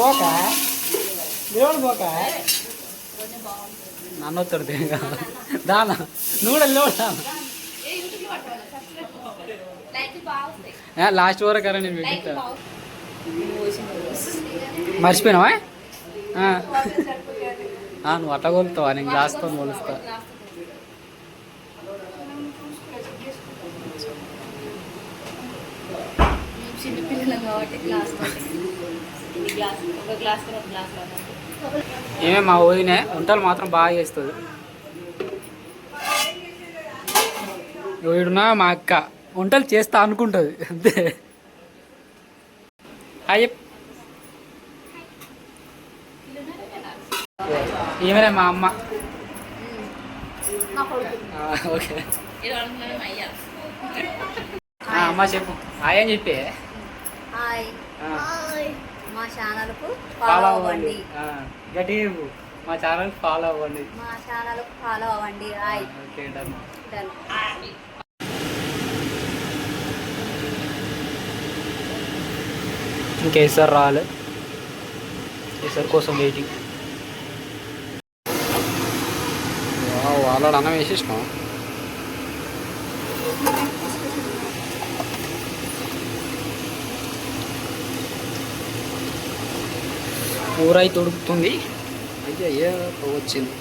పోక దేవుడు పోక నన్ను వస్తాడు దానా నువ్వు కూడా లేవుడా లాస్ట్ వరకు అరా నేను పెట్టిస్తా మర్చిపోయినావా నువ్వు అట్లా కొలుతావా నేను గ్లాస్తో కొలుస్తా ఏమే మా వదినే వంటలు మాత్రం బాగా చేస్తుంది. వీడున్నా మా అక్క వంటలు చేస్తా అనుకుంటుంది అంతే. ఏమైనా మా అమ్మ ఓకే అమ్మ చెప్పు హాయ్ అని చెప్పి మా ఛానల్కు ఫాలో అవ్వండి. గట్టి మా ఛానల్ ఫాలో అవ్వండి. Okay done. ఇంకేసారి రాలే, ఈసారి కోసం వెయిటింగ్. వాళ్ళ అన్నం వేసేసినాం. కూర అయితే ఉడుకుతుంది. అయ్యో వచ్చింది.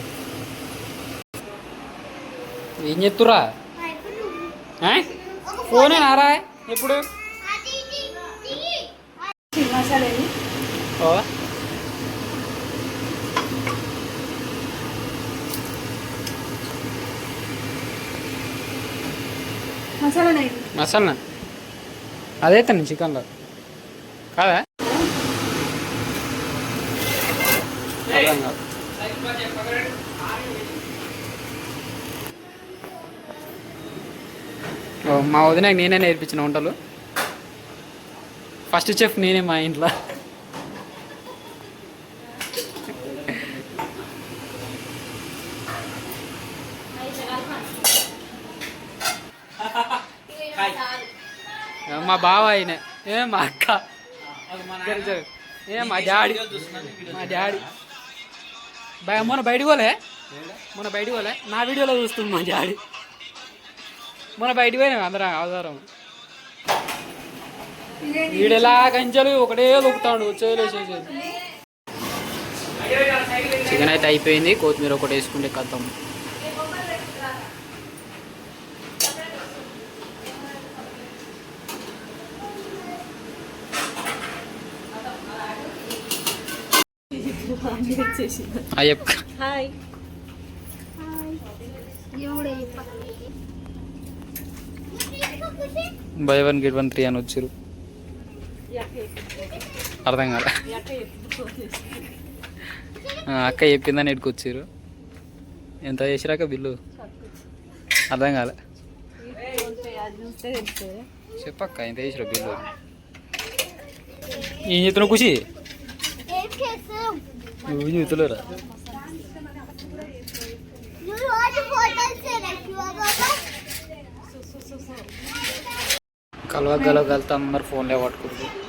ఏం చెప్తురా? ఫోనే నారా ఎప్పుడు మసాలా అదే తను చికెన్లో కాదా? మా వదిన నేనే నేర్పించిన వంటలు. ఫస్ట్ చెఫ్ నేనే మా ఇంట్లో. మా బావ ఆయన మా అక్క మా డాడీ మొన్న బయటికి పోలే నా వీడియోలో చూస్తుంది మా డాడీ. మొన్న బయటికి పోయినా అందరం ఆధారం. వీడెలా కంచెలు ఒకటే దొక్కుతాడు వచ్చేసేసి. చికెన్ అయితే అయిపోయింది. కొత్తిమీర ఒకటి వేసుకుంటే కద్దాం. అయ్యప్ప బై 1 get 1 3 అని వచ్చారు. అర్థం కాలే. అక్క చెప్పిందని ఎట్టుకొచ్చారు. ఎంత చేసిరాక బిల్లు అర్థం కాలే. చెప్పక్క ఎంత చేసిరా బిల్లు? ఏం చెప్తున్నావు ఖుషి? నువ్వు చూతులేరా? కలవగలగలుగుతాం మరి ఫోన్లో పట్టుకుంటుంది.